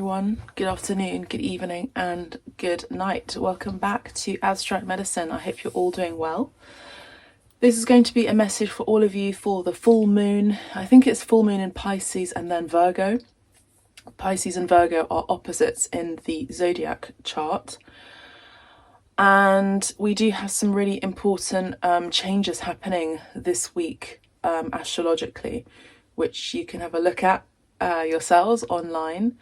everyone, good afternoon, good evening and good night. Welcome back to Abstract Medicine. I hope you're all doing well. This is going to be a message for all of you for the full moon. I think it's full moon in Pisces and then Virgo. Pisces and Virgo are opposites in the zodiac chart. And we do have some really important changes happening this week astrologically, which you can have a look at yourselves online.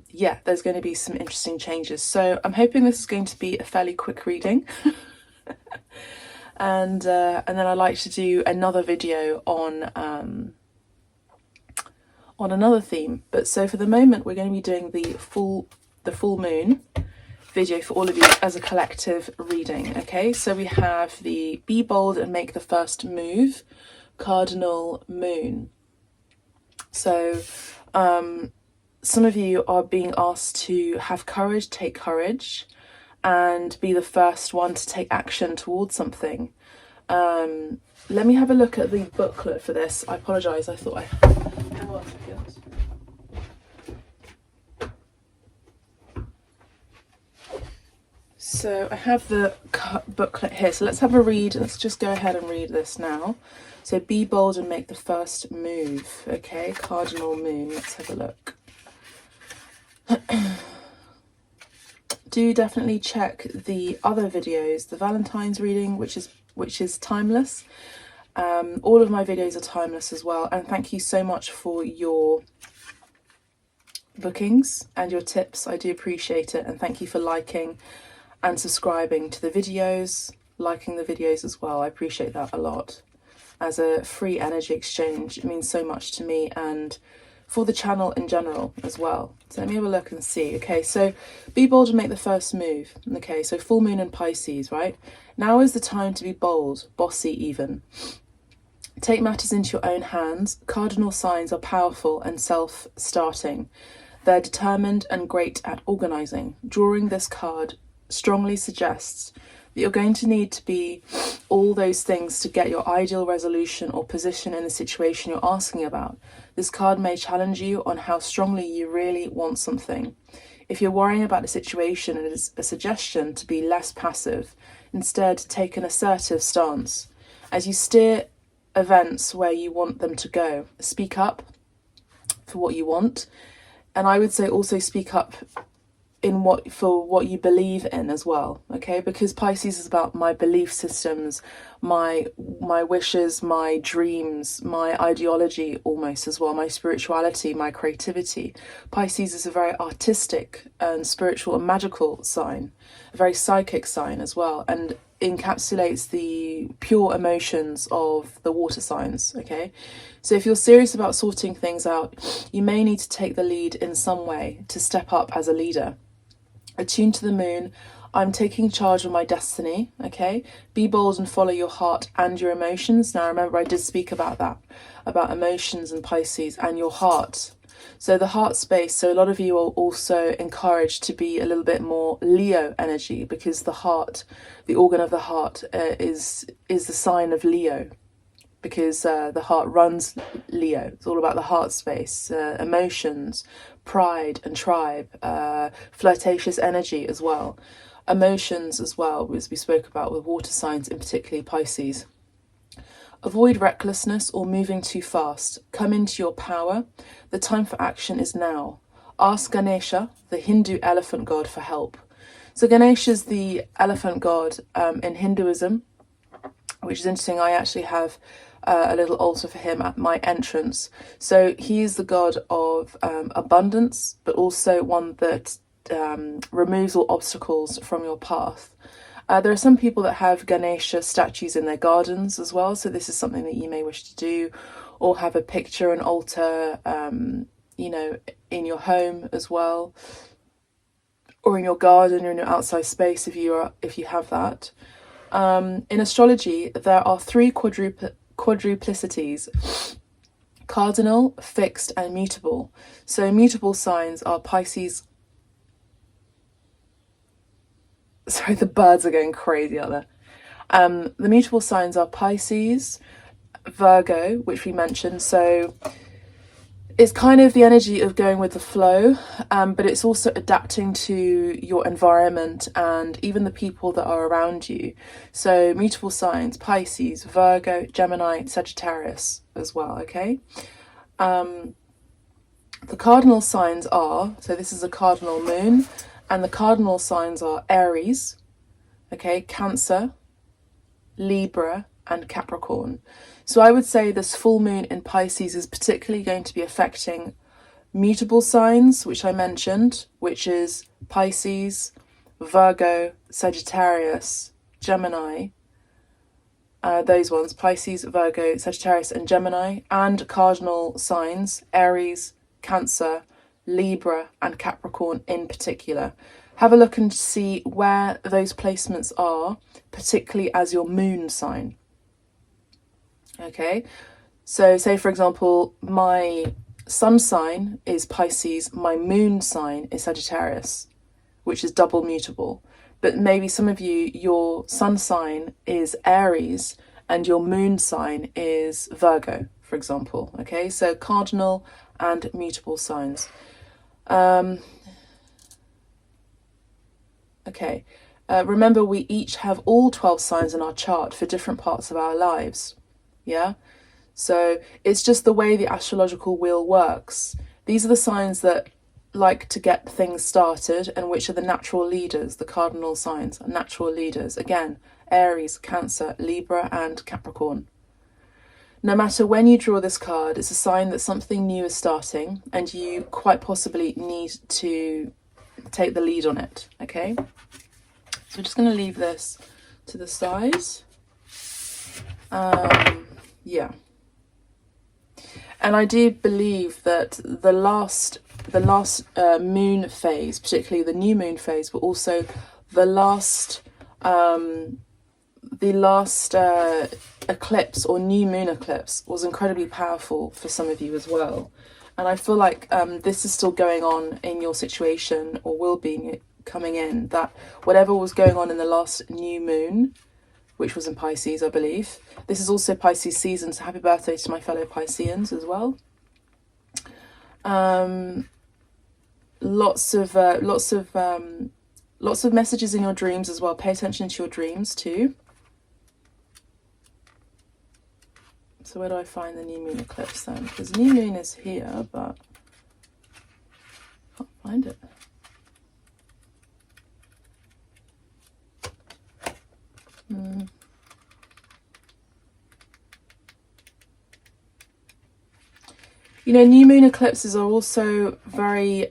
Yeah, there's going to be some interesting changes. So I'm hoping this is going to be a fairly quick reading. And then I'd like to do another video on another theme. But so for the moment, we're going to be doing the full moon video for all of you as a collective reading. Okay, so we have the Be Bold and Make the First Move cardinal moon. So some of you are being asked to have courage, take courage, and be the first one to take action towards something. Let me have a look at the booklet for this. I apologise, I thought hang on a second. So I have the booklet here, so let's have a read. Let's just go ahead and read this now. So be bold and make the first move. Okay, cardinal moon. Let's have a look. Do definitely check the other videos, the Valentine's reading, which is timeless. All of my videos are timeless as well. And thank you so much for your bookings and your tips. I do appreciate it. And thank you for liking and subscribing to the videos, liking the videos as well. I appreciate that a lot. As a free energy exchange, it means so much to me and for the channel in general as well. So let me have a look and see. Okay, so be bold and make the first move. Okay, so full moon in Pisces, right? Now is the time to be bold, bossy even. Take matters into your own hands. Cardinal signs are powerful and self-starting. They're determined and great at organising. Drawing this card strongly suggests that you're going to need to be all those things to get your ideal resolution or position in the situation you're asking about. This card may challenge you on how strongly you really want something. If you're worrying about the situation, it is a suggestion to be less passive. Instead, take an assertive stance. As you steer events where you want them to go, speak up for what you want. And I would say also speak up for what you believe in as well, okay? Because Pisces is about my belief systems, my wishes, my dreams, my ideology almost as well, my spirituality, my creativity. Pisces is a very artistic and spiritual and magical sign, a very psychic sign as well, and encapsulates the pure emotions of the water signs, okay? So if you're serious about sorting things out, you may need to take the lead in some way to step up as a leader. Attuned to the moon, I'm taking charge of my destiny, okay? Be bold and follow your heart and your emotions. Now remember, I did speak about that, about emotions and Pisces and your heart. So the heart space, so a lot of you are also encouraged to be a little bit more Leo energy, because the heart, the organ of the heart is the sign of Leo, because the heart runs Leo. It's all about the heart space, emotions, pride and tribe, flirtatious energy as well, emotions as well, as we spoke about with water signs, in particularly Pisces. Avoid recklessness or moving too fast. Come into your power. The time for action is now. Ask Ganesha, the Hindu elephant god, for help. So Ganesha is the elephant god in Hinduism, which is interesting. I actually have a little altar for him at my entrance. So he is the god of abundance, but also one that removes all obstacles from your path. There are some people that have Ganesha statues in their gardens as well, so this is something that you may wish to do, or have a picture, an altar, you know, in your home as well, or in your garden or in your outside space if you have that. In astrology, there are three quadruplicities: cardinal, fixed and mutable. So mutable signs are Pisces. Sorry, the birds are going crazy out there. The mutable signs are Pisces, Virgo, which we mentioned. So it's kind of the energy of going with the flow, but it's also adapting to your environment and even the people that are around you. So mutable signs, Pisces, Virgo, Gemini, Sagittarius as well, okay? The cardinal signs are, so this is a cardinal moon, and the cardinal signs are Aries, okay, Cancer, Libra, and Capricorn. So I would say this full moon in Pisces is particularly going to be affecting mutable signs, which I mentioned, which is Pisces, Virgo, Sagittarius, Gemini, those ones, Pisces, Virgo, Sagittarius, and Gemini, and cardinal signs, Aries, Cancer, Libra, and Capricorn in particular. Have a look and see where those placements are, particularly as your moon sign. Okay, so say for example, my sun sign is Pisces, my moon sign is Sagittarius, which is double mutable. But maybe some of you, your sun sign is Aries and your moon sign is Virgo, for example. Okay, so cardinal and mutable signs. Okay, remember we each have all 12 signs in our chart for different parts of our lives. Yeah, so it's just the way the astrological wheel works. These are the signs that like to get things started and which are the natural leaders. The cardinal signs are natural leaders. Again, Aries, Cancer, Libra, and Capricorn. No matter when you draw this card, it's a sign that something new is starting and you quite possibly need to take the lead on it. Okay, so we're just going to leave this to the side. Yeah, and I do believe that the last moon phase, particularly the new moon phase, but also the last eclipse or new moon eclipse was incredibly powerful for some of you as well. And I feel like this is still going on in your situation, or will be coming in, that whatever was going on in the last new moon, which was in Pisces, I believe. This is also Pisces season, so happy birthday to my fellow Pisceans as well. Lots of messages in your dreams as well. Pay attention to your dreams too. So where do I find the new moon eclipse then? Because the new moon is here, but I can't find it. You know, new moon eclipses are also very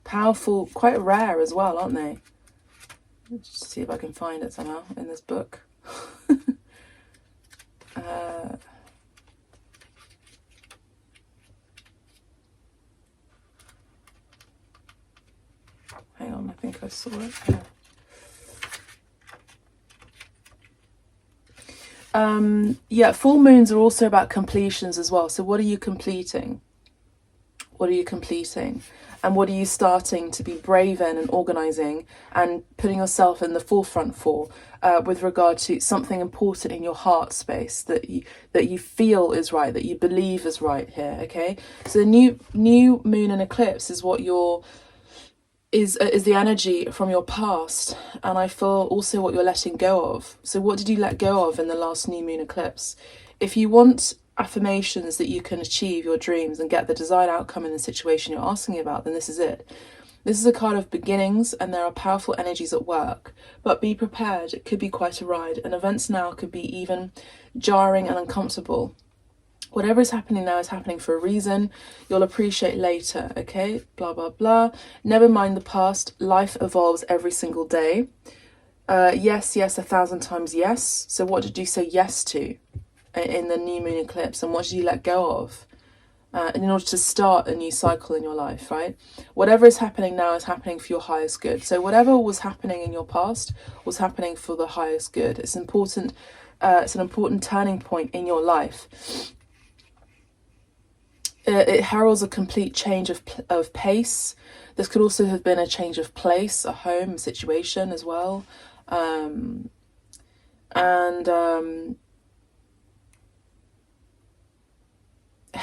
powerful, quite rare as well, aren't they? Let's just see if I can find it somehow in this book. Hang on, I think I saw it. Yeah, full moons are also about completions as well. So what are you completing? What are you completing? And what are you starting to be brave in and organising and putting yourself in the forefront for, with regard to something important in your heart space that you feel is right, that you believe is right here, okay? So the new moon and eclipse is what is the energy from your past, and I feel also what you're letting go of. So what did you let go of in the last new moon eclipse? If you want affirmations that you can achieve your dreams and get the desired outcome in the situation you're asking about, then this is it. This is a card of beginnings, and there are powerful energies at work, but be prepared. It could be quite a ride, and events now could be even jarring and uncomfortable. Whatever is happening now is happening for a reason. You'll appreciate later, okay? Blah, blah, blah. Never mind the past. Life evolves every single day. Yes, 1,000 times yes. So what did you say yes to in the new moon eclipse? And what did you let go of in order to start a new cycle in your life, right? Whatever is happening now is happening for your highest good. So whatever was happening in your past was happening for the highest good. It's important. It's an important turning point in your life. It heralds a complete change of pace. This could also have been a change of place, a home, a situation as well.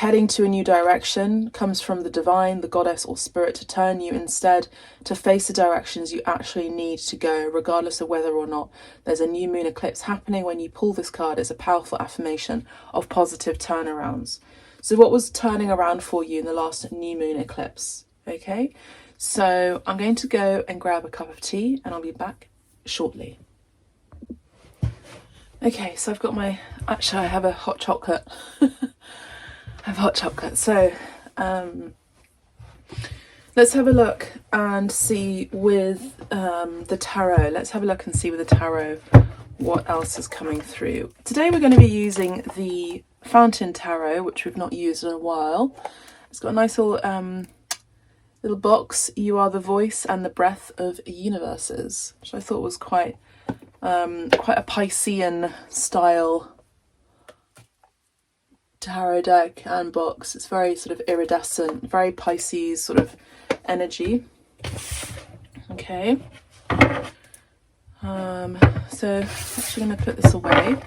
heading to a new direction comes from the divine, the goddess or spirit, to turn you instead to face the directions you actually need to go, regardless of whether or not there's a new moon eclipse happening. When you pull this card, it's a powerful affirmation of positive turnarounds. So what was turning around for you in the last new moon eclipse? Okay, so I'm going to go and grab a cup of tea and I'll be back shortly. Okay, so I've got my, actually I have a hot chocolate. I have hot chocolate. So let's have a look and see with the tarot. Let's have a look and see with the tarot what else is coming through. Today we're going to be using the Fountain Tarot, which we've not used in a while. It's got a nice little box. You are the voice and the breath of universes, which I thought was quite a Piscean style tarot deck and box. It's very sort of iridescent, very Pisces sort of energy. Okay. So I'm actually going to put this away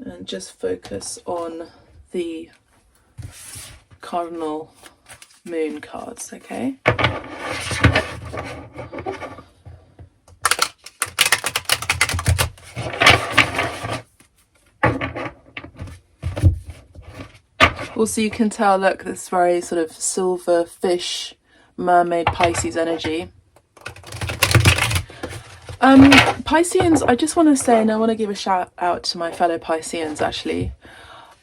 and just focus on the cardinal moon cards, okay? Also, you can tell, look, this very sort of silver fish, mermaid, Pisces energy. Pisceans, I just want to say, and I want to give a shout out to my fellow Pisceans actually.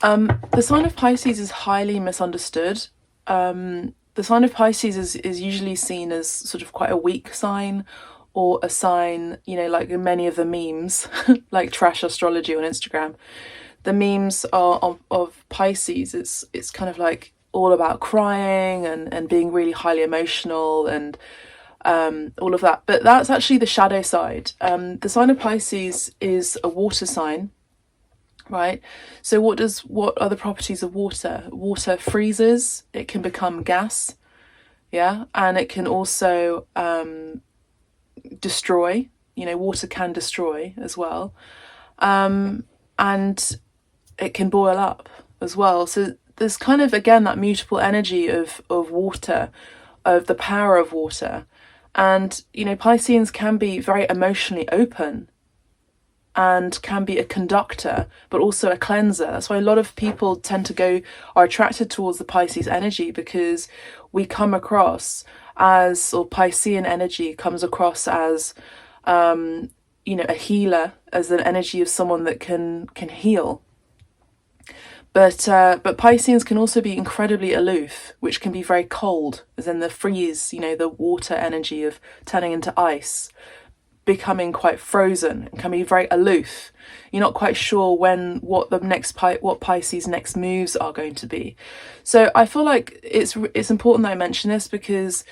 The sign of Pisces is highly misunderstood. The sign of Pisces is usually seen as sort of quite a weak sign, or a sign, you know, like in many of the memes, like trash astrology on Instagram. The memes are of Pisces. It's kind of like all about crying and being really highly emotional and all of that. But that's actually the shadow side. The sign of Pisces is a water sign, right? So what are the properties of water? Water freezes, it can become gas, yeah, and it can also destroy. You know, water can destroy as well, and it can boil up as well. So there's kind of, again, that mutable energy of water, of the power of water. And, you know, Pisceans can be very emotionally open and can be a conductor, but also a cleanser. That's why a lot of people are attracted towards the Pisces energy, because we come across as, or Piscean energy comes across as, you know, a healer, as an energy of someone that can heal. But Pisceans can also be incredibly aloof, which can be very cold, as in the freeze, you know, the water energy of turning into ice, becoming quite frozen, and can be very aloof. You're not quite sure what Pisces' next moves are going to be. So I feel like it's important that I mention this, because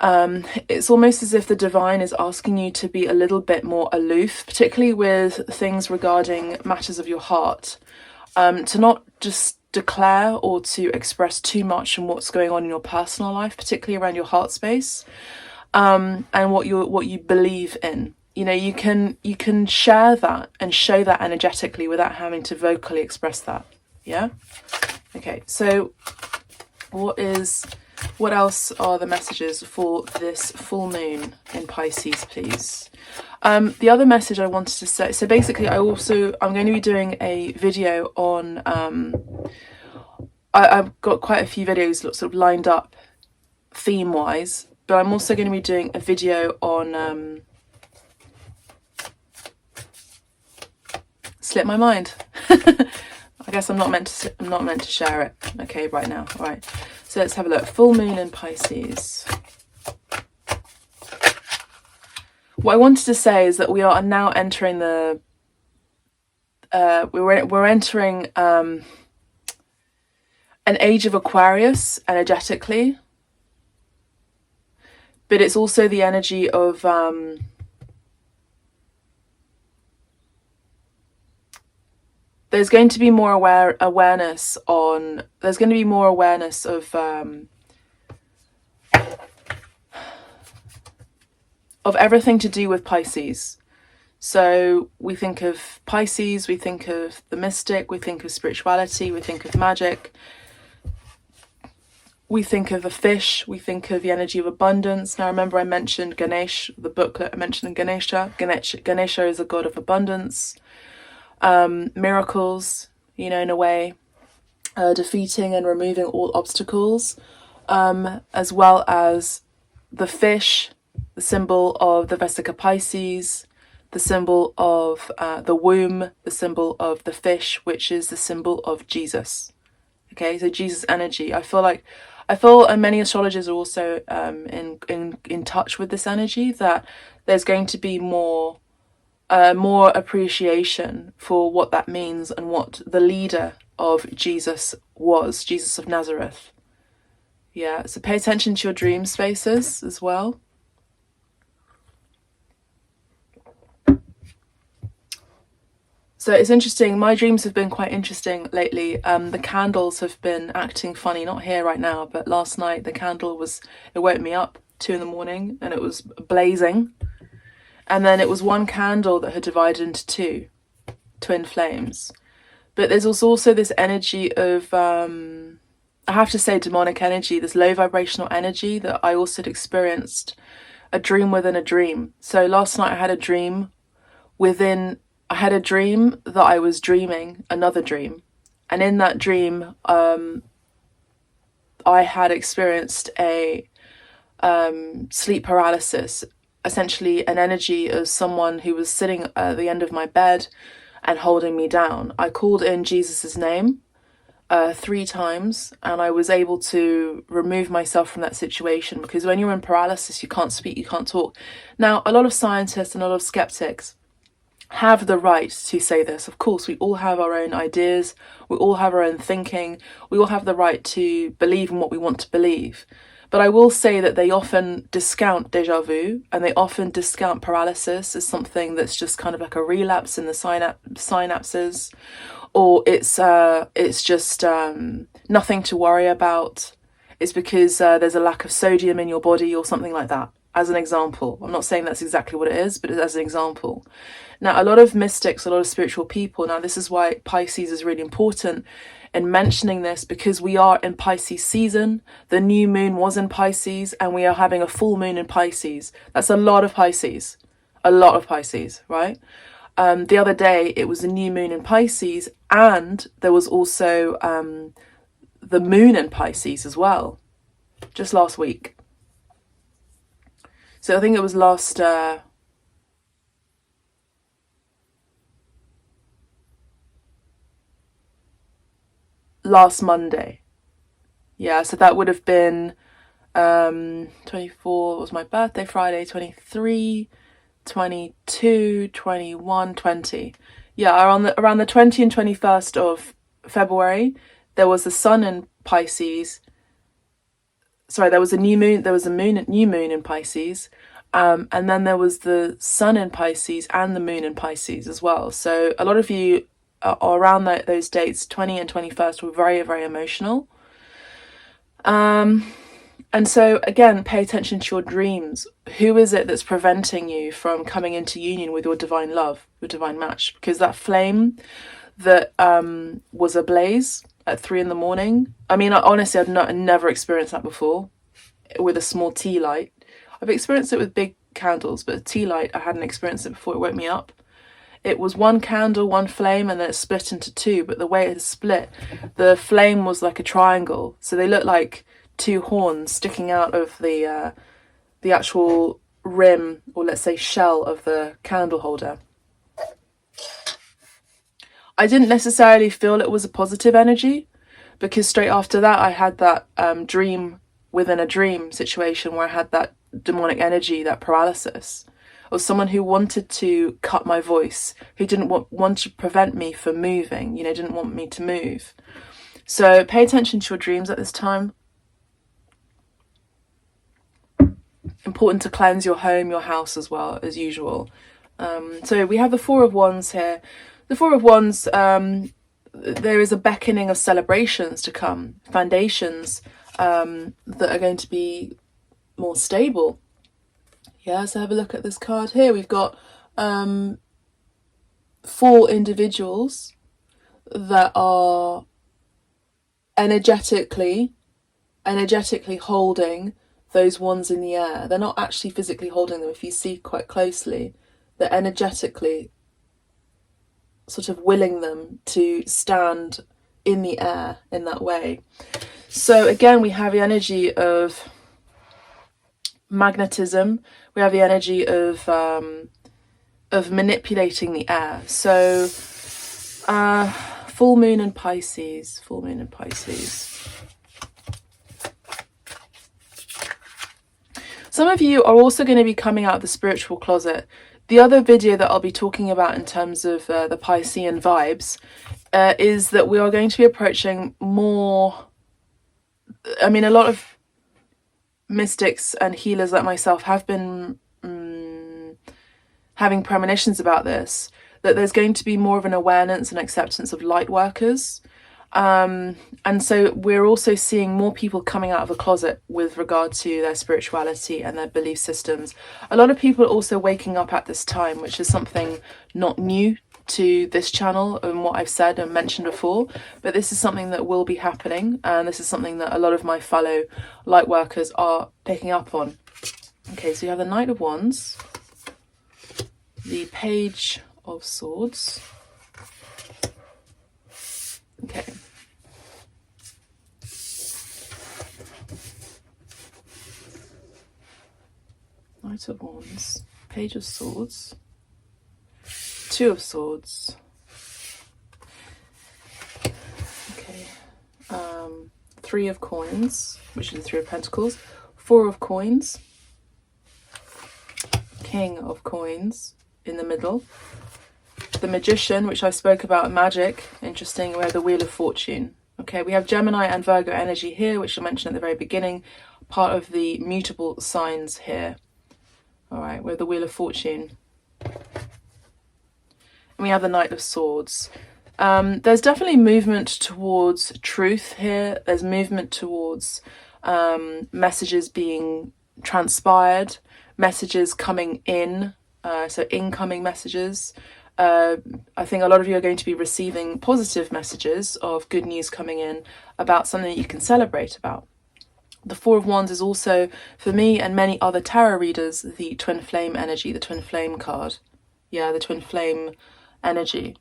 it's almost as if the divine is asking you to be a little bit more aloof, particularly with things regarding matters of your heart. To not just declare or to express too much on what's going on in your personal life, particularly around your heart space, and what you believe in. You know, you can share that and show that energetically without having to vocally express that. Yeah. Okay. So, what else are the messages for this full moon in Pisces, please? The other message I wanted to say, so basically I'm going to be doing a video on, I've got quite a few videos sort of lined up theme wise, but I'm also going to be doing a video on, slipped my mind. I guess I'm not meant to share it. Okay, right now. All right. So let's have a look. Full moon in Pisces. What I wanted to say is that we are now entering we're entering an age of Aquarius energetically, but it's also the energy of there's going to be more awareness of everything to do with Pisces. So we think of Pisces, we think of the mystic, we think of spirituality, we think of magic, we think of a fish, we think of the energy of abundance. Now remember I mentioned Ganesh, the booklet I mentioned in Ganesha. Ganesha is a god of abundance, miracles, you know, in a way, defeating and removing all obstacles, as well as the fish, the symbol of the Vesica Pisces, the symbol of the womb, the symbol of the fish, which is the symbol of Jesus. Okay, so Jesus energy. I feel, and many astrologers are also in touch with this energy, that there's going to be more appreciation for what that means and what the leader of Jesus was, Jesus of Nazareth. Yeah, so pay attention to your dream spaces as well. So it's interesting, my dreams have been quite interesting lately. The candles have been acting funny, not here right now, but last night the candle it woke me up 2 a.m. and it was blazing. And then it was one candle that had divided into two, twin flames. But there's also this energy of, I have to say, demonic energy, this low vibrational energy that I also had experienced, a dream within a dream. So last night I had a dream that I was dreaming another dream. And in that dream, I had experienced a sleep paralysis, essentially an energy of someone who was sitting at the end of my bed and holding me down. I called in Jesus's name 3 times, and I was able to remove myself from that situation, because when you're in paralysis, you can't speak, you can't talk. Now, a lot of scientists and a lot of skeptics have the right to say this. Of course, we all have our own ideas, we all have our own thinking, we all have the right to believe in what we want to believe. But I will say that they often discount déjà vu, and they often discount paralysis as something that's just kind of like a relapse in the synapses, or it's just nothing to worry about. It's because there's a lack of sodium in your body or something like that, as an example. I'm not saying that's exactly what it is, but as an example. Now, a lot of mystics, a lot of spiritual people, now this is why Pisces is really important in mentioning this, because we are in Pisces season. The new moon was in Pisces, and we are having a full moon in Pisces. That's a lot of Pisces, right? The other day, it was a new moon in Pisces, and there was also the moon in Pisces as well, just last week. So I think it was last Monday. Yeah, so that would have been 24 was my birthday, Friday, 23, 22, 21, 20. Yeah, around the 20 and 21st of February, there was the sun in Pisces. Sorry, there was a new moon in Pisces. And then there was the sun in Pisces and the moon in Pisces as well. So a lot of you around those dates, 20 and 21st, were very, very emotional. And so again, pay attention to your dreams. Who is it that's preventing you from coming into union with your divine love, your divine match? Because that flame that was ablaze at 3 a.m. I mean, honestly, I'd never experienced that before with a small tea light. I've experienced it with big candles, but a tea light, I hadn't experienced it before. It woke me up. It was one candle, one flame, and then it split into 2. But the way it split, the flame was like a triangle. So they looked like 2 horns sticking out of the actual rim, or let's say shell, of the candle holder. I didn't necessarily feel it was a positive energy, because straight after that I had that dream within a dream situation where I had that demonic energy, that paralysis, of someone who wanted to cut my voice, who didn't want to prevent me from moving, didn't want me to move. So pay attention to your dreams at this time. Important to cleanse your home, your house as well, as usual. So we have the 4 of Wands here. The 4 of Wands, there is a beckoning of celebrations to come, foundations that are going to be more stable. Yeah, so have a look at this card here. We've got for individuals that are energetically holding those wands in the air. They're not actually physically holding them. If you see quite closely, they're energetically sort of willing them to stand in the air in that way. So again, we have the energy of magnetism. We have the energy of manipulating the air. So full moon in Pisces. Full moon in Pisces. Some of you are also going to be coming out of the spiritual closet. The other video that I'll be talking about in terms of the Piscean vibes is that we are going to be approaching more... I mean, a lot of mystics and healers like myself have been having premonitions about this, that there's going to be more of an awareness and acceptance of light workers. And so we're also seeing more people coming out of the closet with regard to their spirituality and their belief systems. A lot of people are also waking up at this time, which is something not new to this channel and what I've said and mentioned before, but this is something that will be happening, and this is something that a lot of my fellow light workers are picking up on. Okay, so you have the Knight of Wands, the Page of Swords. Okay. Knight of Wands, Page of Swords, Two of Swords. Okay. Three of Coins, which is the Three of Pentacles. Four of Coins. King of Coins in the middle. The Magician, which I spoke about, magic. Interesting. We have the Wheel of Fortune. Okay, we have Gemini and Virgo energy here, which I mentioned at the very beginning. Part of the mutable signs here. All right, we have the Wheel of Fortune. And we have the Knight of Swords. There's definitely movement towards truth here. There's movement towards messages being transpired, messages coming in, so incoming messages. I think a lot of you are going to be receiving positive messages of good news coming in about something that you can celebrate about. The Four of Wands is also, for me and many other tarot readers, the Twin Flame energy, the Twin Flame card. Yeah, the Twin Flame energy.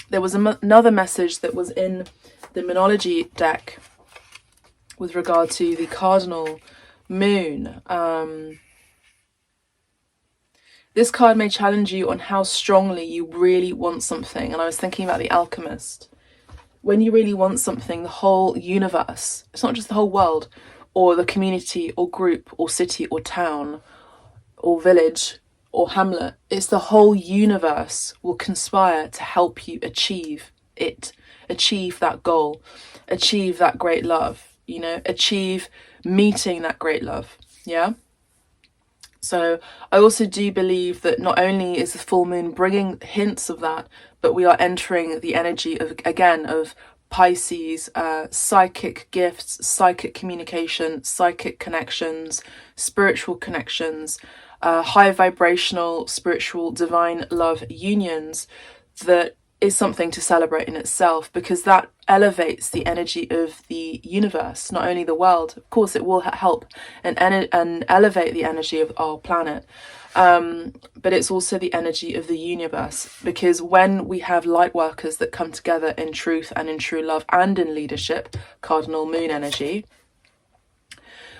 There was another message that was in the Moonology deck with regard to the cardinal moon. This card may challenge you on how strongly you really want something. And I was thinking about the Alchemist. When you really want something, the whole universe, it's not just the whole world, or the community, or group, or city, or town, or village, or hamlet, it's the whole universe will conspire to help you achieve it, achieve that goal, achieve that great love, you know, achieve meeting that great love. Yeah. So I also do believe that not only is the full moon bringing hints of that, but we are entering the energy of, again, of Pisces, psychic gifts, psychic communication, psychic connections, spiritual connections, high vibrational, spiritual, divine love unions. That is something to celebrate in itself, because that elevates the energy of the universe, not only the world. Of course, it will help and elevate the energy of our planet, but it's also the energy of the universe, because when we have light workers that come together in truth and in true love and in leadership, cardinal moon energy,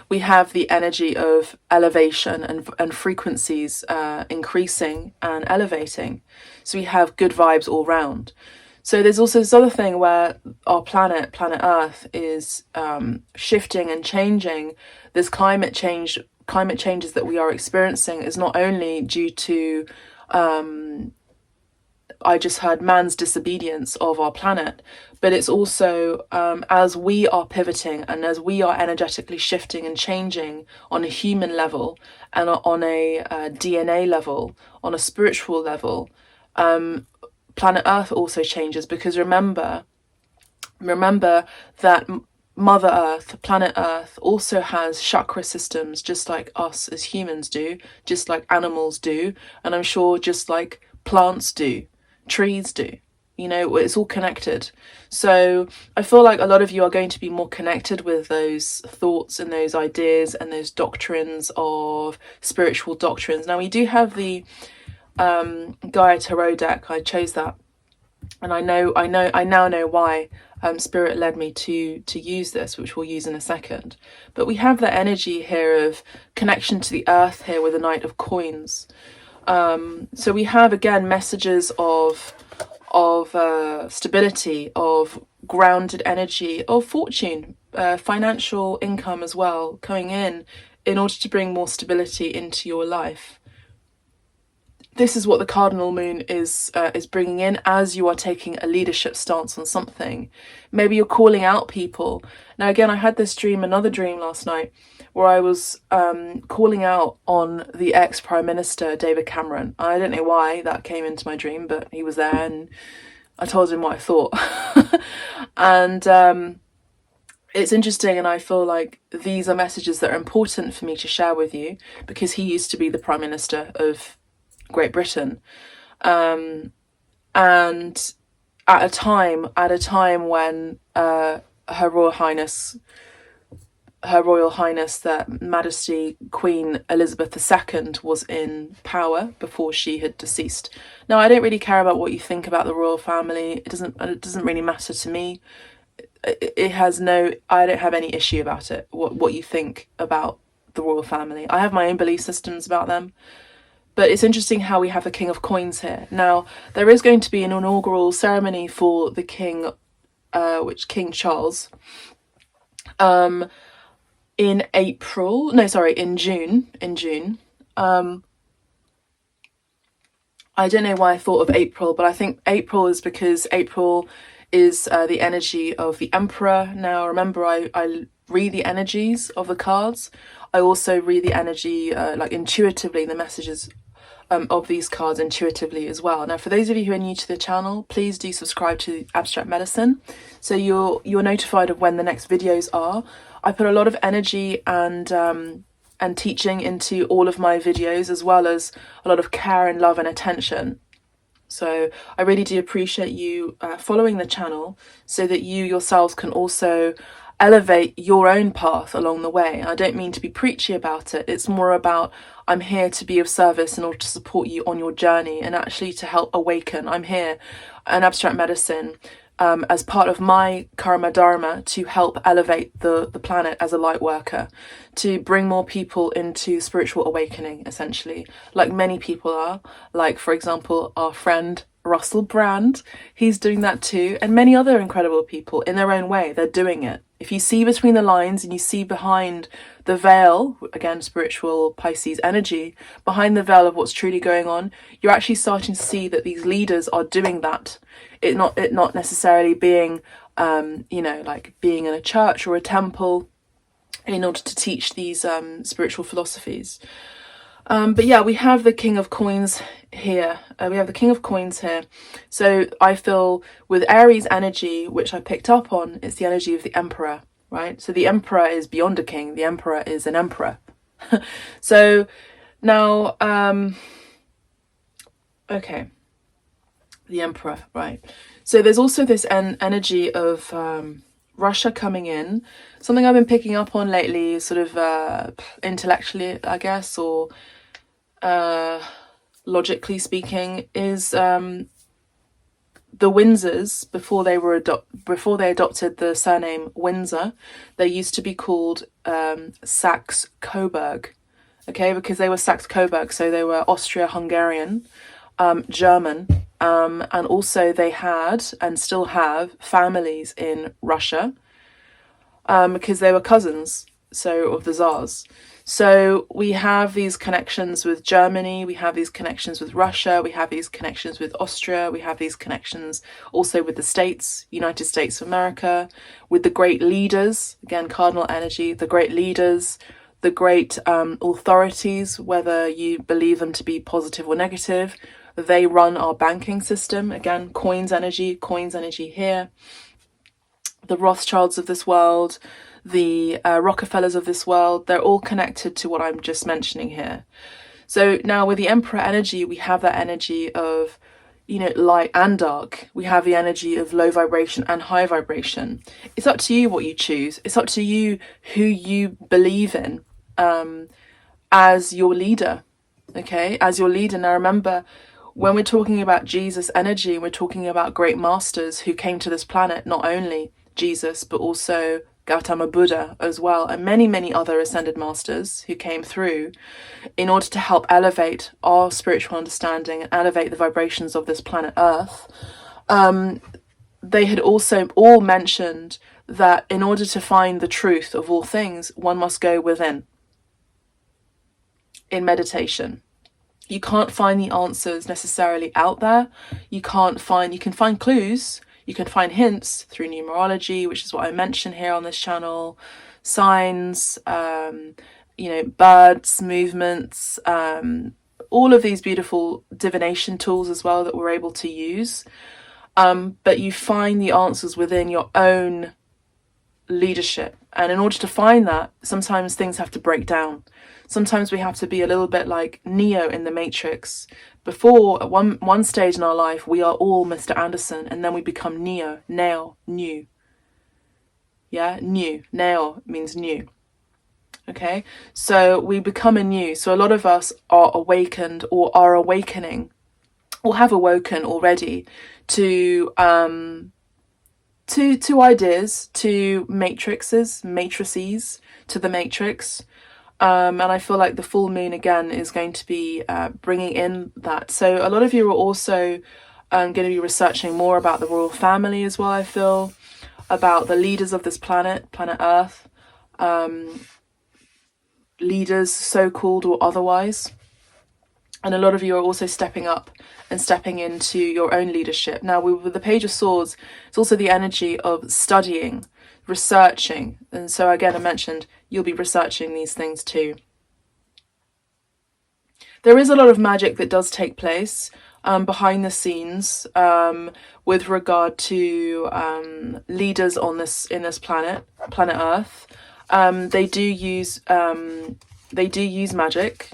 we have the energy of elevation and frequencies increasing and elevating. So we have good vibes all round. So there's also this other thing where our planet Earth, is shifting and changing. This climate changes that we are experiencing is not only due to I just heard man's disobedience of our planet, but it's also as we are pivoting and as we are energetically shifting and changing on a human level and on a DNA level, on a spiritual level, planet Earth also changes, because remember that Mother Earth, planet Earth, also has chakra systems, just like us as humans do, just like animals do, and I'm sure just like plants do, trees do. You know, it's all connected. So I feel like a lot of you are going to be more connected with those thoughts and those ideas and those doctrines of spiritual doctrines. Now, we do have the Gaia Tarot deck. I chose that, and I now know why. Spirit led me to use this, which we'll use in a second. But we have that energy here of connection to the earth here with the Knight of Coins. So we have, again, messages of stability, of grounded energy, of fortune, financial income as well, coming in order to bring more stability into your life. This is what the cardinal moon is bringing in as you are taking a leadership stance on something. Maybe you're calling out people. Now, again, I had this dream, another dream last night, where I was calling out on the ex-Prime Minister, David Cameron. I don't know why that came into my dream, but he was there and I told him what I thought. And it's interesting, and I feel like these are messages that are important for me to share with you, because he used to be the Prime Minister of Great Britain, and at a time when Her Royal Highness, that Majesty Queen Elizabeth II, was in power before she had deceased. Now, I don't really care about what you think about the royal family. It doesn't really matter to me. I don't have any issue about it. What you think about the royal family. I have my own belief systems about them. But it's interesting how we have the King of Coins here. Now, there is going to be an inaugural ceremony for the King, King Charles, in June. I don't know why I thought of April, but I think April is because April is the energy of the Emperor. Now, remember, I read the energies of the cards. I also read the energy, like intuitively, the messages of these cards intuitively as well. Now, for those of you who are new to the channel, please do subscribe to Abstract Medicine, so you're notified of when the next videos are. I put a lot of energy and teaching into all of my videos, as well as a lot of care and love and attention. So I really do appreciate you following the channel, so that you yourselves can also elevate your own path along the way. I don't mean to be preachy about it. It's more about, I'm here to be of service in order to support you on your journey and actually to help awaken. I'm here in Abstract Medicine as part of my karma dharma to help elevate the planet as a light worker, to bring more people into spiritual awakening, essentially, like many people are. Like, for example, our friend Russell Brand, he's doing that too, and many other incredible people in their own way. They're doing it. If you see between the lines and you see behind the veil, again, spiritual Pisces energy, behind the veil of what's truly going on, you're actually starting to see that these leaders are doing that. It not necessarily being, like being in a church or a temple in order to teach these spiritual philosophies. But yeah, we have the King of Coins here. So I feel with Aries energy, which I picked up on, it's the energy of the Emperor, right? So the Emperor is beyond a king. The Emperor is an emperor. So now, okay, the Emperor, right? So there's also this energy of Russia coming in. Something I've been picking up on lately, sort of intellectually, I guess, or logically speaking, is the Windsors. Before they adopted the surname Windsor, they used to be called Saxe-Coburg, okay, because they were Saxe-Coburg, so they were Austria-Hungarian, German, and also they had and still have families in Russia, because they were cousins, so, of the Tsars. So we have these connections with Germany, we have these connections with Russia, we have these connections with Austria, we have these connections also with the States, United States of America, with the great leaders, again, cardinal energy, the great leaders, the great authorities, whether you believe them to be positive or negative. They run our banking system, again, coins energy here. the Rothschilds of this world, the Rockefellers of this world, they're all connected to what I'm just mentioning here. So now with the Emperor energy, we have that energy of, light and dark. We have the energy of low vibration and high vibration. It's up to you what you choose. It's up to you who you believe in as your leader, okay? As your leader. Now remember, when we're talking about Jesus energy, we're talking about great masters who came to this planet, not only Jesus, but also Gautama Buddha as well, and many, many other ascended masters who came through in order to help elevate our spiritual understanding and elevate the vibrations of this planet Earth. They had also all mentioned that in order to find the truth of all things, one must go within in meditation. You can't find the answers necessarily out there. You can find clues. You can find hints through numerology, which is what I mention here on this channel, signs, birds, movements, all of these beautiful divination tools as well that we're able to use. But you find the answers within your own leadership. And in order to find that, sometimes things have to break down. Sometimes we have to be a little bit like Neo in the Matrix. Before, at one stage in our life, we are all Mr. Anderson, and then we become Neo, new. Yeah, new. Neo means new. Okay, so we become anew. So a lot of us are awakened or are awakening or have awoken already to ideas, to matrices, to the matrix. And I feel like the full moon again is going to be bringing in that. So a lot of you are also going to be researching more about the royal family as well, I feel, about the leaders of this planet Earth, leaders so-called or otherwise. And a lot of you are also stepping up and stepping into your own leadership. Now, with the Page of Swords, it's also the energy of studying, researching. And so again, I mentioned you'll be researching these things too. There is a lot of magic that does take place behind the scenes with regard to leaders on in this planet Earth. They do use magic.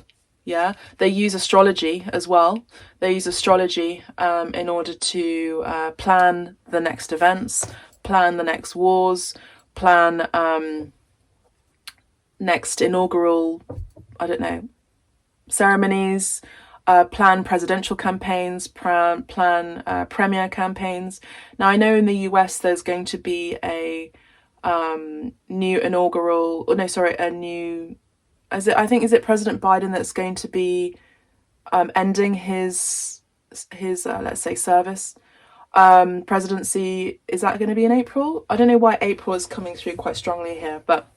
Yeah, they use astrology as well. They use astrology in order to plan the next events, plan the next wars, plan next inaugural, ceremonies, plan presidential campaigns, plan premier campaigns. Now, I know in the US there's going to be a new is it President Biden that's going to be ending his let's say service presidency. Is that going to be in April? I don't know why April is coming through quite strongly here, but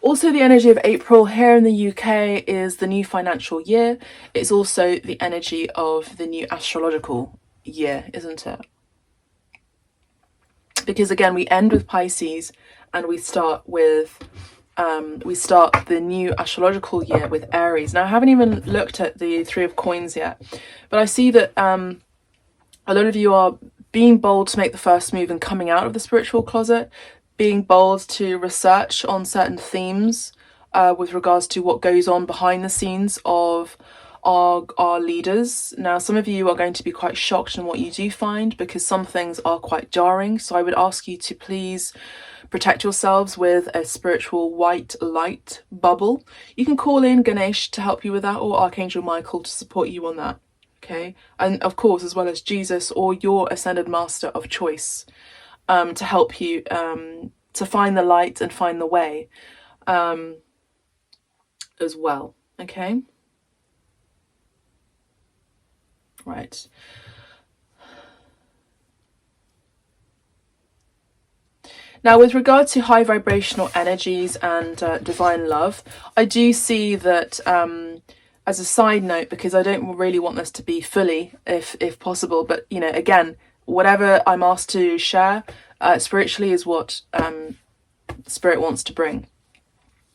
also the energy of April here in the UK is the new financial year. It's also the energy of the new astrological year, isn't it? Because again, we end with Pisces and we start the new astrological year with Aries. Now, I haven't even looked at the Three of Coins yet, but I see that a lot of you are being bold to make the first move and coming out of the spiritual closet, being bold to research on certain themes with regards to what goes on behind the scenes of our leaders. Now, some of you are going to be quite shocked in what you do find because some things are quite jarring. So I would ask you to please protect yourselves with a spiritual white light bubble. You can call in Ganesh to help you with that, or Archangel Michael to support you on that. Okay, and of course, as well as Jesus or your ascended master of choice to help you to find the light and find the way as well. Okay, right. Now, with regard to high vibrational energies and divine love, I do see that as a side note, because I don't really want this to be fully, if possible, but again, whatever I'm asked to share spiritually is what Spirit wants to bring.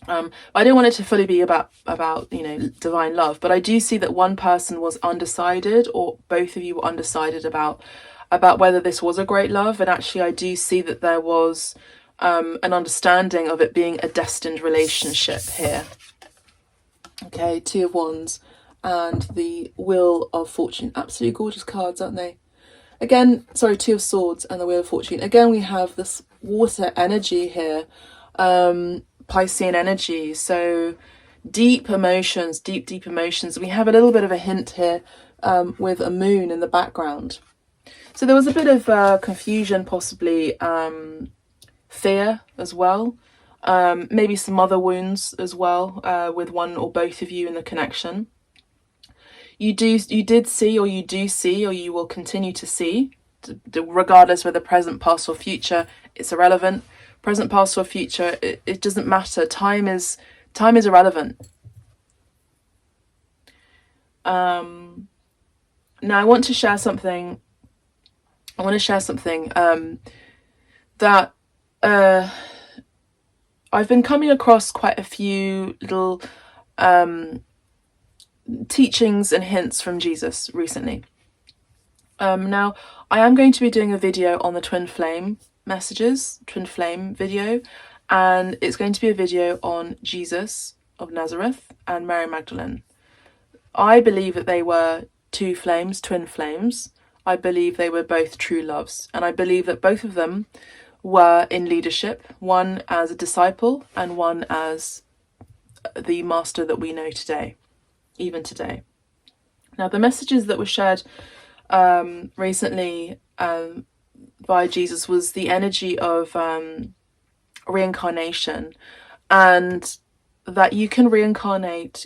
I don't want it to fully be about divine love, but I do see that one person was undecided, or both of you were undecided about about whether this was a great love, and actually I do see that there was an understanding of it being a destined relationship here. Okay, Two of Wands and the Wheel of Fortune. Absolutely gorgeous cards, aren't they? Again, sorry, Two of Swords and the Wheel of Fortune. Again, we have this water energy here, Piscean energy. So deep emotions, deep emotions. We have a little bit of a hint here with a moon in the background. So there was a bit of confusion, possibly fear as well. Maybe some other wounds as well with one or both of you in the connection. You did see, or you do see, or you will continue to see, regardless whether present, past or future, it's irrelevant. Present, past or future, it doesn't matter. Time is irrelevant. Now I want to share something. That I've been coming across quite a few little teachings and hints from Jesus recently. Now, I am going to be doing a video on the twin flame messages, twin flame video, and it's going to be a video on Jesus of Nazareth and Mary Magdalene. I believe that they were two flames, twin flames. I believe they were both true loves, and I believe that both of them were in leadership, one as a disciple and one as the master that we know today, even today. Now, the messages that were shared recently by Jesus was the energy of reincarnation, and that you can reincarnate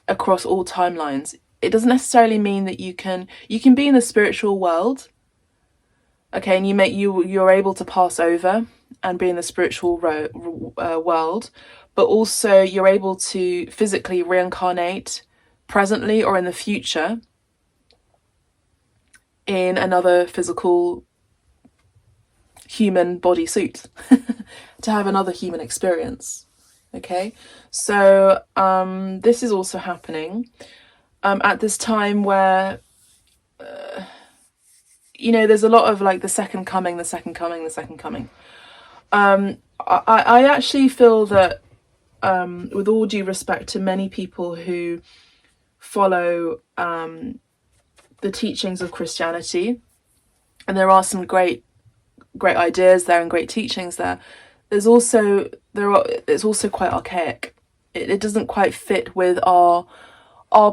across all timelines. It doesn't necessarily mean that you can be in the spiritual world, okay, and you're able to pass over and be in the spiritual world, but also you're able to physically reincarnate presently or in the future in another physical human body suit to have another human experience. Okay, so this is also happening at this time where there's a lot of like the second coming. I actually feel that with all due respect to many people who follow the teachings of Christianity, and there are some great ideas there and great teachings there, it's also quite archaic. It doesn't quite fit with our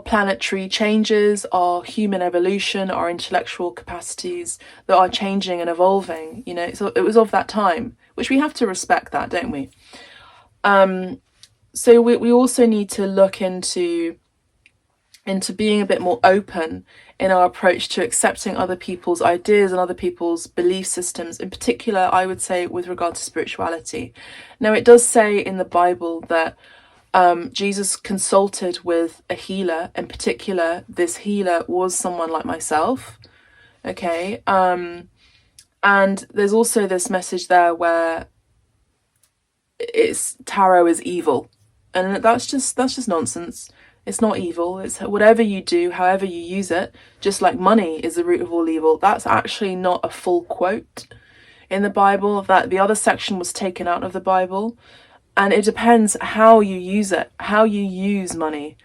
planetary changes, our human evolution, our intellectual capacities that are changing and evolving. So it was of that time, which we have to respect that, don't we? So we also need to look into being a bit more open in our approach to accepting other people's ideas and other people's belief systems, in particular, I would say, with regard to spirituality. Now, it does say in the Bible that Jesus consulted with a healer. In particular, this healer was someone like myself. Okay, and there's also this message there where tarot is evil, and that's just nonsense. It's not evil. It's whatever you do, however you use it. Just like money is the root of all evil. That's actually not a full quote in the Bible. That the other section was taken out of the Bible. And it depends how you use it, how you use money.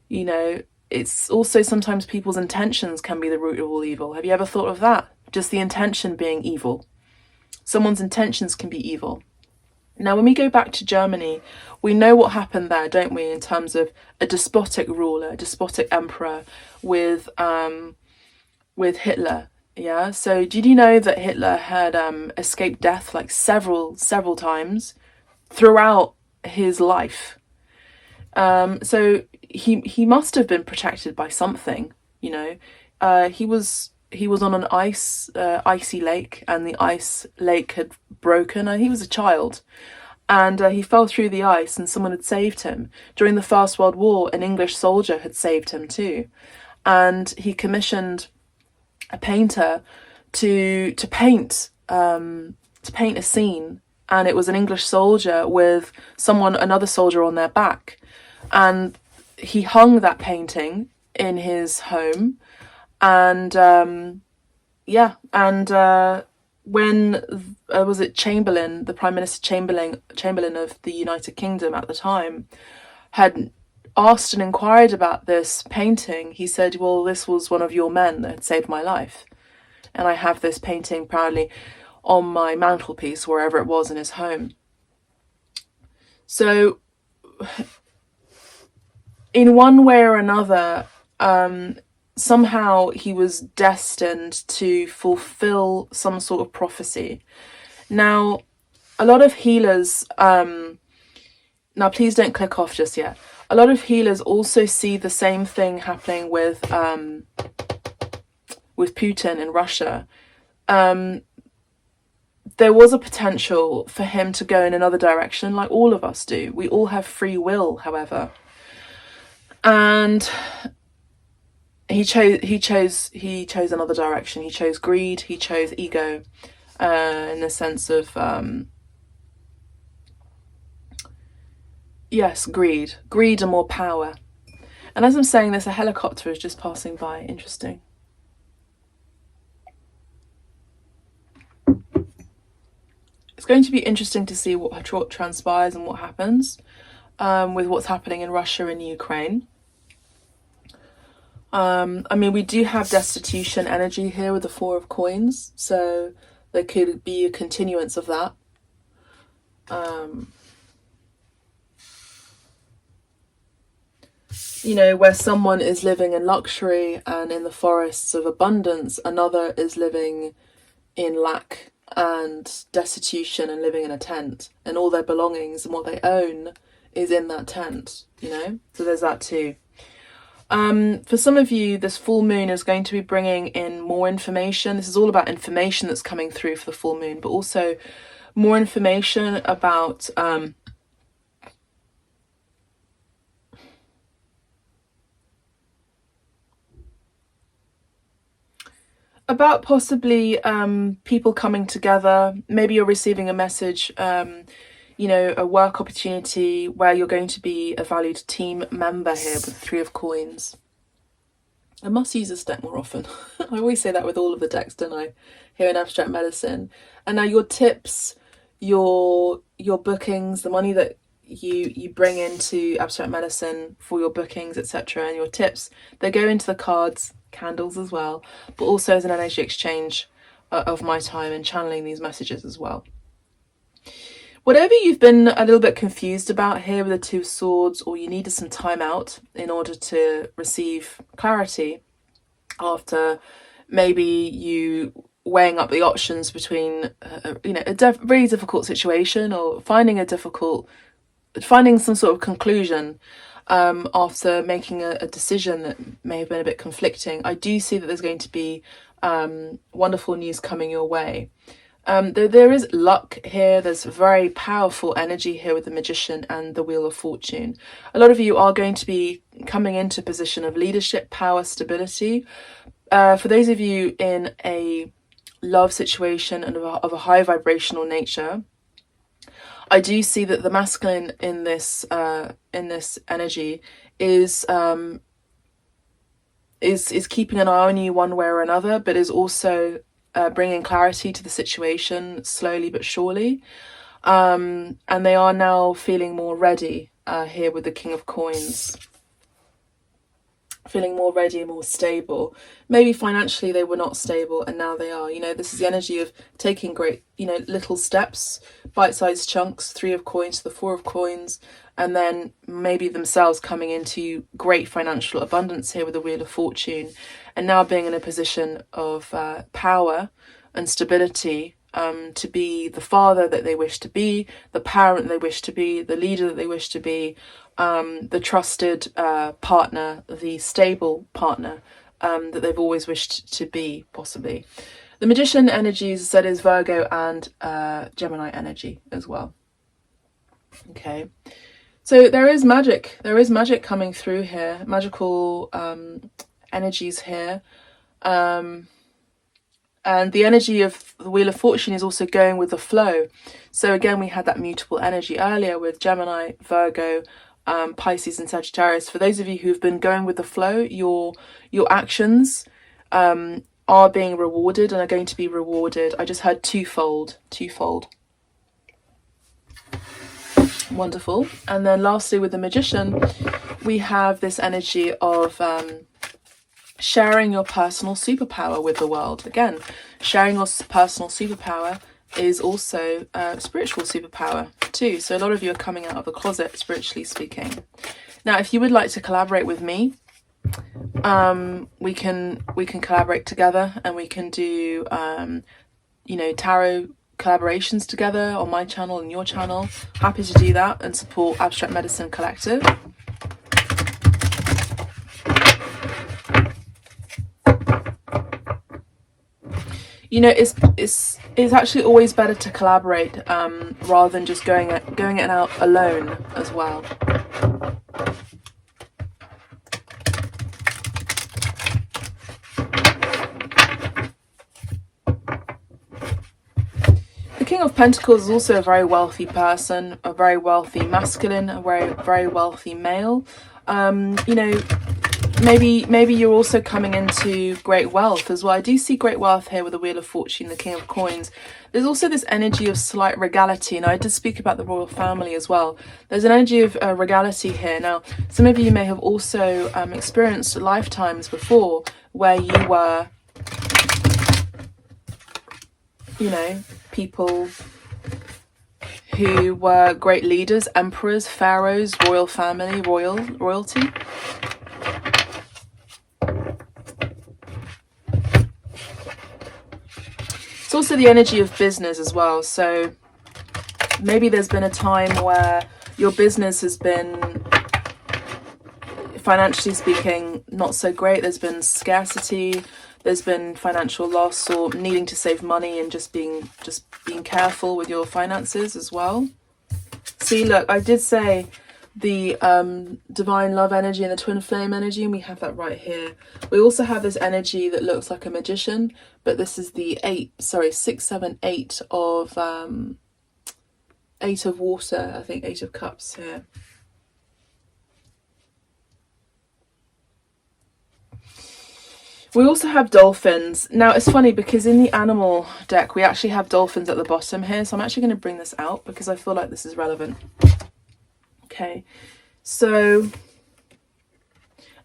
It's also sometimes people's intentions can be the root of all evil. Have you ever thought of that? Just the intention being evil. Someone's intentions can be evil. Now, when we go back to Germany, we know what happened there, don't we, in terms of a despotic ruler, a despotic emperor with Hitler. Yeah. So did you know that Hitler had escaped death like several times throughout his life? So he must have been protected by something. He was on an icy lake, and the ice lake had broken, and he was a child, and he fell through the ice, and someone had saved him. During the First World War, an English soldier had saved him too, and he commissioned a painter to paint a scene, and it was an English soldier with another soldier on their back, and he hung that painting in his home, and yeah, and when was it Chamberlain, the Prime Minister Chamberlain of the United Kingdom at the time, had asked and inquired about this painting, he said, well, this was one of your men that had saved my life. And I have this painting proudly on my mantelpiece, wherever it was in his home. So, in one way or another, somehow he was destined to fulfill some sort of prophecy. Now, a lot of healers, now please don't click off just yet. A lot of healers also see the same thing happening with Putin in Russia. There was a potential for him to go in another direction, like all of us do. We all have free will, however. And he chose another direction. He chose greed. He chose ego, in the sense of yes, greed and more power. And as I'm saying this, a helicopter is just passing by. Interesting. It's going to be interesting to see what transpires and what happens with what's happening in Russia and Ukraine. I mean, we do have destitution energy here with the Four of Coins, so there could be a continuance of that. You know, where someone is living in luxury and in the forests of abundance, another is living in lack and destitution and living in a tent, and all their belongings and what they own is in that tent, you know? So there's that too. For some of you, this full moon is going to be bringing in more information. This is all about information that's coming through for the full moon, but also more information about possibly people coming together. Maybe you're receiving a message, you know, a work opportunity where you're going to be a valued team member here with the Three of Coins. I must use this deck more often. I always say that with all of the decks, don't I, here in Abstract Medicine. And now your tips, your bookings, the money that you bring into Abstract Medicine for your bookings, etc., and your tips, they go into the cards, candles as well, but also as an energy exchange of my time in channeling these messages as well. Whatever you've been a little bit confused about here with the Two of Swords, or you needed some time out in order to receive clarity after maybe you weighing up the options between, you know, a really difficult situation, or finding some sort of conclusion after making a decision that may have been a bit conflicting, I do see that there's going to be wonderful news coming your way. There is luck here. There's very powerful energy here with the Magician and the Wheel of Fortune. A lot of you are going to be coming into a position of leadership, power, stability. For those of you in a love situation and of a high vibrational nature, I do see that the masculine in this energy is keeping an eye on you one way or another, but is also bringing clarity to the situation slowly but surely. And they are now feeling more ready here with the King of Coins. Feeling more ready, more stable. Maybe financially they were not stable and now they are. You know, this is the energy of taking great, you know, little steps, bite-sized chunks, Three of Coins to the Four of Coins, and then maybe themselves coming into great financial abundance here with the Wheel of Fortune, and now being in a position of power and stability to be the father that they wish to be, the parent they wish to be, the leader that they wish to be, the trusted partner, the stable partner that they've always wished to be, possibly. The Magician energy, as I said, is Virgo and Gemini energy as well. Okay, so there is magic. There is magic coming through here. Magical energies here. And the energy of the Wheel of Fortune is also going with the flow. So again, we had that mutable energy earlier with Gemini, Virgo, Pisces and Sagittarius. For those of you who've been going with the flow, your actions are being rewarded and are going to be rewarded. I just heard twofold. Wonderful. And then lastly, with the Magician, we have this energy of sharing your personal superpower with the world. Again, sharing your personal superpower is also a spiritual superpower too. So a lot of you are coming out of the closet, spiritually speaking. Now, if you would like to collaborate with me, we can collaborate together, and we can do tarot collaborations together on my channel and your channel. Happy to do that and support Abstract Medicine Collective. You know, it's actually always better to collaborate rather than just going it out alone as well. The King of Pentacles is also a very wealthy person, a very wealthy masculine, a very wealthy male. You know, maybe you're also coming into great wealth as well. I do see great wealth here with the Wheel of Fortune, the King of Coins. There's also this energy of slight regality, and I did speak about the royal family as well. There's an energy of regality here. Now, some of you may have also experienced lifetimes before where you were, you know, people who were great leaders, emperors, pharaohs, royal family, royalty. It's also the energy of business as well. So maybe there's been a time where your business has been, financially speaking, not so great. There's been scarcity, there's been financial loss, or needing to save money, and just being careful with your finances as well. See, look, I did say the divine love energy and the twin flame energy, and we have that right here. We also have this energy that looks like a magician, but this is the 6, 7, 8 of 8 of water, I think 8 of cups here. We also have dolphins. Now, it's funny because in the animal deck, we actually have dolphins at the bottom here. So I'm actually going to bring this out because I feel like this is relevant. Okay, so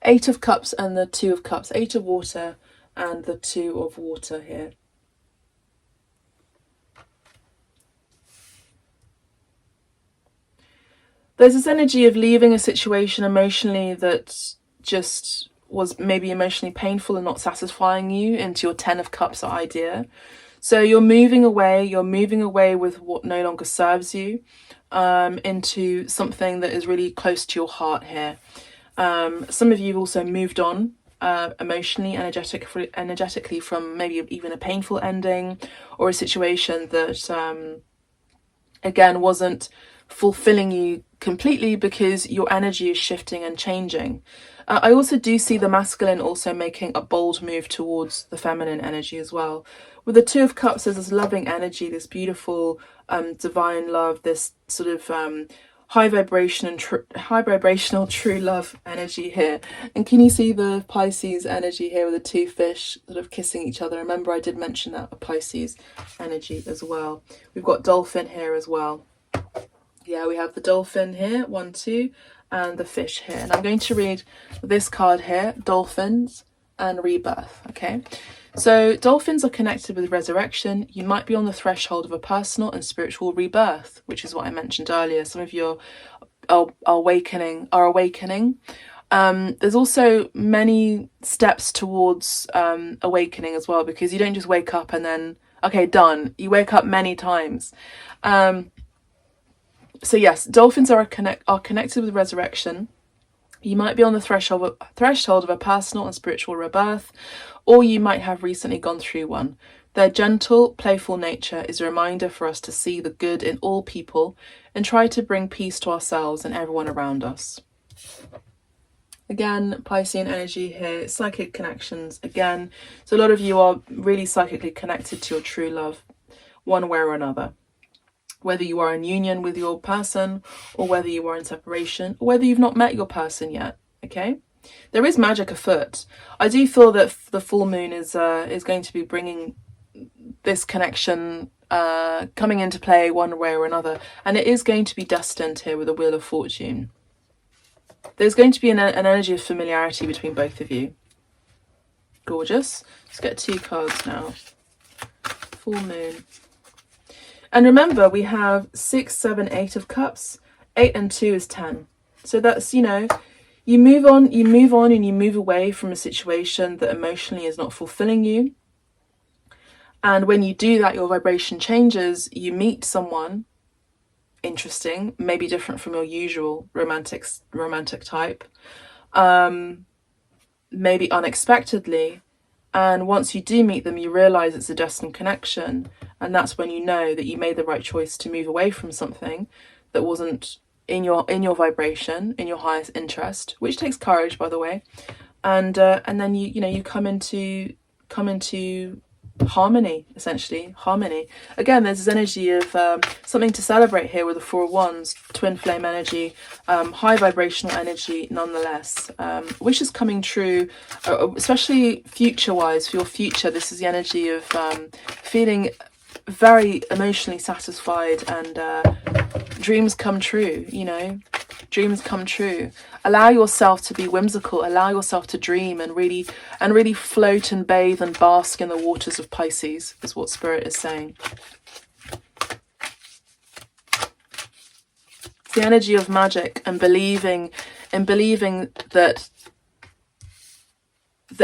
8 of cups and the 2 of cups, 8 of water and the 2 of water here. There's this energy of leaving a situation emotionally that just was maybe emotionally painful and not satisfying you, into your 10 of cups idea. So you're moving away with what no longer serves you, into something that is really close to your heart here. Some of you have also moved on emotionally, energetically from maybe even a painful ending, or a situation that again wasn't fulfilling you completely, because your energy is shifting and changing. I also do see the masculine also making a bold move towards the feminine energy as well. With the 2 of cups, there's this loving energy, this beautiful divine love, this sort of high vibrational true love energy here. And can you see the Pisces energy here with the 2 fish sort of kissing each other? Remember, I did mention that, a Pisces energy as well. We've got dolphin here as well. Yeah, we have the dolphin here, 1, 2, and the fish here. And I'm going to read this card here, dolphins and rebirth. Okay, so dolphins are connected with resurrection. You might be on the threshold of a personal and spiritual rebirth, which is what I mentioned earlier. Some of you are awakening. There's also many steps towards awakening as well, because you don't just wake up and then, okay, done. You wake up many times. So yes, dolphins are connected with resurrection. You might be on the threshold of a personal and spiritual rebirth, or you might have recently gone through one. Their gentle, playful nature is a reminder for us to see the good in all people and try to bring peace to ourselves and everyone around us. Again, Piscean energy here, psychic connections again. So a lot of you are really psychically connected to your true love, one way or another. Whether you are in union with your person, or whether you are in separation, or whether you've not met your person yet, okay? There is magic afoot. I do feel that the full moon is going to be bringing this connection coming into play one way or another, and it is going to be destined here with the Wheel of Fortune. There's going to be an energy of familiarity between both of you. Gorgeous. Let's get 2 cards now. Full moon. And remember, we have 6, 7, 8 of cups. 8 and 2 is 10. So that's, you know, you move on and you move away from a situation that emotionally is not fulfilling you. And when you do that, your vibration changes. You meet someone interesting, maybe different from your usual romantic type, maybe unexpectedly. And once you do meet them, you realize it's a destined connection. And that's when you know that you made the right choice to move away from something that wasn't in your vibration, in your highest interest, which takes courage, by the way. And then you come into harmony, essentially harmony. Again, there's this energy of something to celebrate here with the 4 of Wands, twin flame energy, high vibrational energy nonetheless, which is coming true, especially future wise, for your future. This is the energy of feeling very emotionally satisfied, and dreams come true, you know, dreams come true. Allow yourself to be whimsical, allow yourself to dream and really float and bathe and bask in the waters of Pisces, is what Spirit is saying. It's the energy of magic and believing that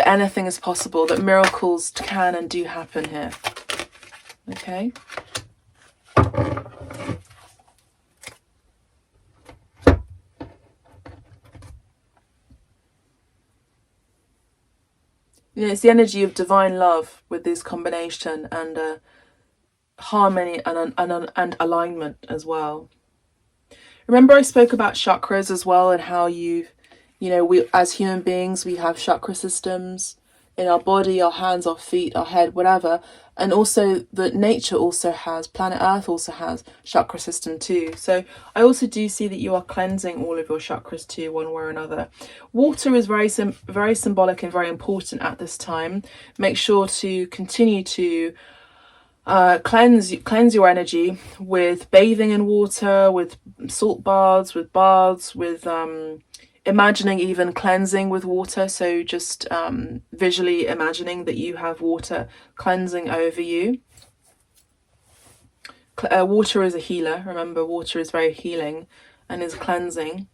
anything is possible, that miracles can and do happen here. Okay. You know, it's the energy of divine love with this combination, and harmony and alignment as well. Remember, I spoke about chakras as well, and how we as human beings, we have chakra systems in our body, our hands, our feet, our head, whatever. And also that nature also has, planet Earth also has chakra system too. So I also do see that you are cleansing all of your chakras too, one way or another. Water is very symbolic and very important at this time. Make sure to continue to cleanse your energy with bathing in water, with salt baths, with imagining even cleansing with water. So just visually imagining that you have water cleansing over you. Water is a healer. Remember, water is very healing and is cleansing.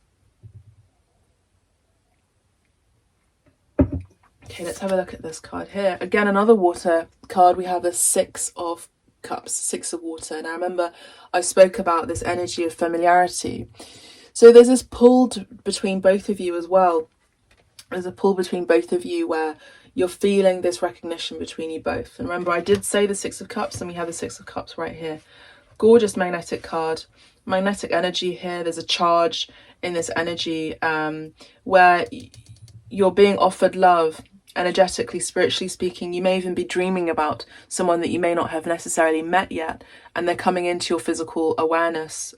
Okay, let's have a look at this card here. Again, another water card. We have the 6 of Cups, 6 of water. Now remember, I spoke about this energy of familiarity. So there's this pull between both of you as well. There's a pull between both of you where you're feeling this recognition between you both. And remember, I did say the 6 of Cups, and we have the 6 of Cups right here. Gorgeous magnetic card. Magnetic energy here. There's a charge in this energy where you're being offered love, energetically, spiritually speaking. You may even be dreaming about someone that you may not have necessarily met yet, and they're coming into your physical awareness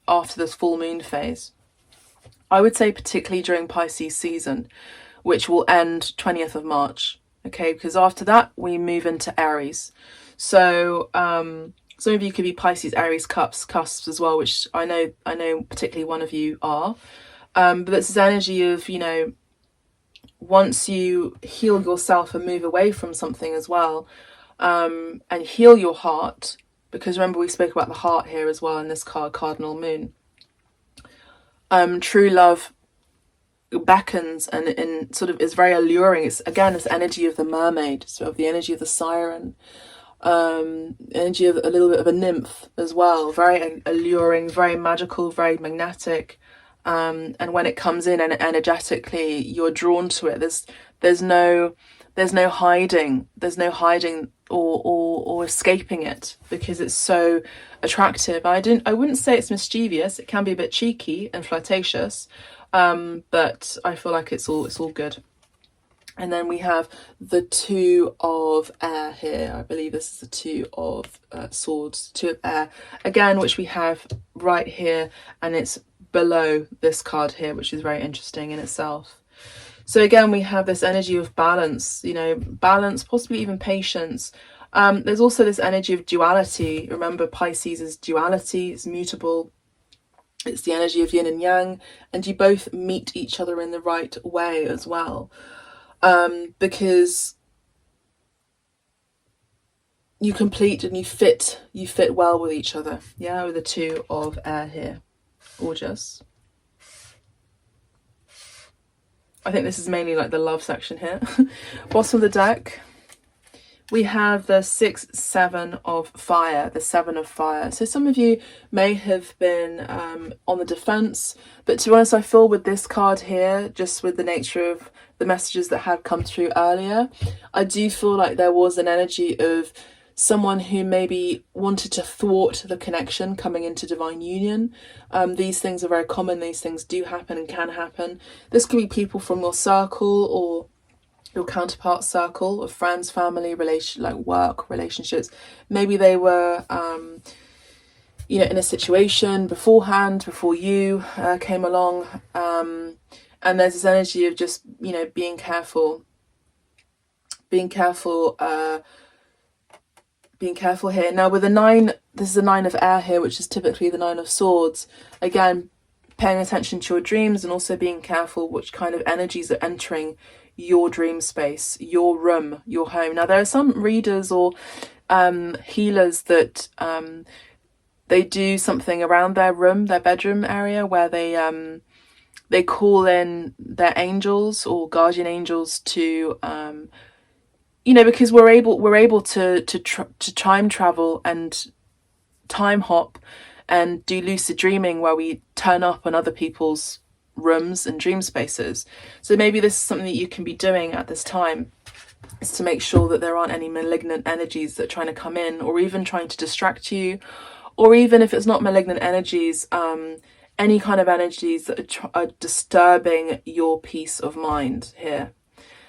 after this full moon phase. I would say particularly during Pisces season, which will end 20th of March. Okay, because after that we move into Aries. So some of you could be Pisces, Aries, cusps as well, which I know particularly one of you are. But it's this energy of, you know, once you heal yourself and move away from something as well, and heal your heart, because remember we spoke about the heart here as well in this card, Cardinal Moon. True love beckons and sort of is very alluring. It's again this energy of the mermaid, so of the energy of the siren, energy of a little bit of a nymph as well. Very alluring, very magical, very magnetic. And when it comes in and energetically, you're drawn to it. There's no hiding. There's no hiding or escaping it, because it's so attractive. I wouldn't say it's mischievous. It can be a bit cheeky and flirtatious, but I feel like it's all good. And then we have the 2 of air here. I believe this is the 2 of swords, 2 of air again, which we have right here, and it's below this card here, which is very interesting in itself. So again, we have this energy of balance, you know, balance, possibly even patience. There's also this energy of duality. Remember, Pisces is duality, it's mutable. It's the energy of yin and yang, and you both meet each other in the right way as well. Because you complete and you fit well with each other. Yeah, with the two of air here. Gorgeous. I think this is mainly like the love section here. Bottom of the deck, we have the 6, 7 of fire, the 7 of fire. So some of you may have been on the defense, but to be honest, I feel with this card here, just with the nature of the messages that had come through earlier, I do feel like there was an energy of someone who maybe wanted to thwart the connection coming into divine union. These things are very common. These things do happen and can happen. This could be people from your circle or your counterpart circle of friends, family, like work relationships. Maybe they were, you know, in a situation beforehand, before you came along. And there's this energy of just, you know, being careful here. Now with the 9, this is the 9 of air here, which is typically the 9 of swords. Again, paying attention to your dreams and also being careful which kind of energies are entering your dream space, your room, your home. Now there are some readers or healers that they do something around their room, their bedroom area, where they call in their angels or guardian angels to you know, because we're able to time travel and time hop and do lucid dreaming, where we turn up on other people's rooms and dream spaces. So maybe this is something that you can be doing at this time, is to make sure that there aren't any malignant energies that are trying to come in, or even trying to distract you, or even if it's not malignant energies, any kind of energies that are disturbing your peace of mind here.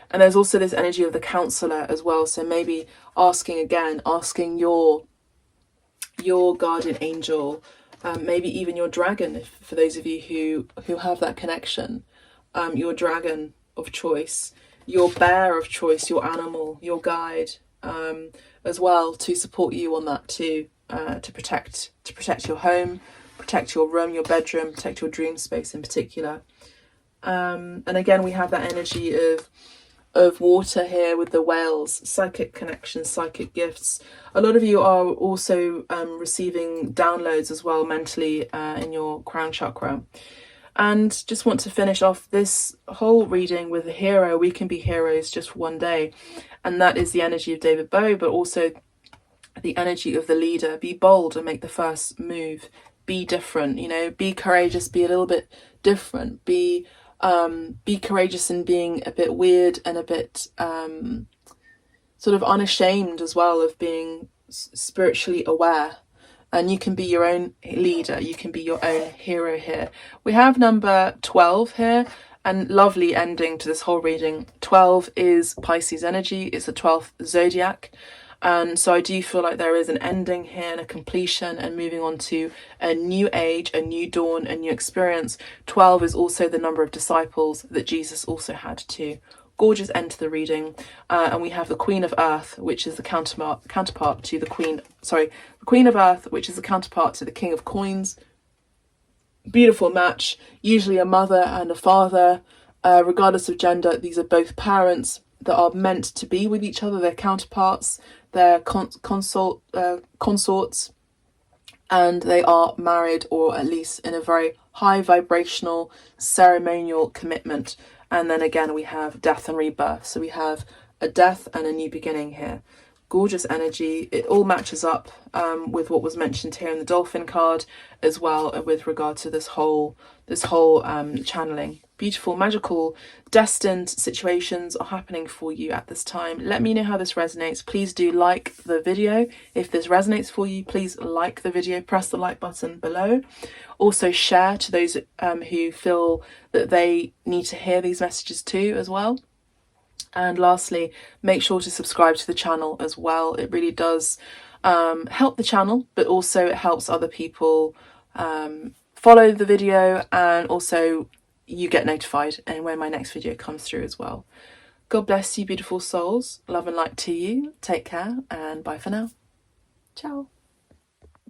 And there's also this energy of the counselor as well. So maybe asking your guardian angel, maybe even your dragon, for those of you who have that connection, your dragon of choice, your bear of choice, your animal, your guide, as well, to support you on that too, to protect your home, protect your room, your bedroom, protect your dream space in particular. And again, we have that energy of water here with the whales, psychic connections, psychic gifts. A lot of you are also receiving downloads as well mentally in your crown chakra. And just want to finish off this whole reading with a hero. We can be heroes just for one day. And that is the energy of David Bowie, but also the energy of the leader. Be bold and make the first move. Be different, you know, be courageous, be a little bit different, be courageous in being a bit weird and a bit sort of unashamed as well of being spiritually aware. And you can be your own leader, you can be your own hero here. We have number 12 here, and lovely ending to this whole reading. 12 is Pisces energy, it's the 12th zodiac. And so I do feel like there is an ending here and a completion and moving on to a new age, a new dawn, a new experience. 12 is also the number of disciples that Jesus also had too. Gorgeous end to the reading. And we have the Queen of Earth, which is the counterpart to the Queen of Earth, which is the counterpart to the King of Coins. Beautiful match. Usually a mother and a father, regardless of gender. These are both parents that are meant to be with each other. They're counterparts, they're consorts, and they are married, or at least in a very high vibrational ceremonial commitment. And then again we have death and rebirth, so we have a death and a new beginning here. Gorgeous energy. It all matches up with what was mentioned here in the dolphin card as well, with regard to this whole channeling. Beautiful, magical, destined situations are happening for you at this time. Let me know how this resonates. Please do like the video. If this resonates for you, please like the video, press the like button below. Also share to those who feel that they need to hear these messages too as well. And lastly, make sure to subscribe to the channel as well. It really does help the channel, but also it helps other people follow the video, and also you get notified and when my next video comes through as well. God bless you, beautiful souls. Love and light to you. Take care and bye for now. Ciao.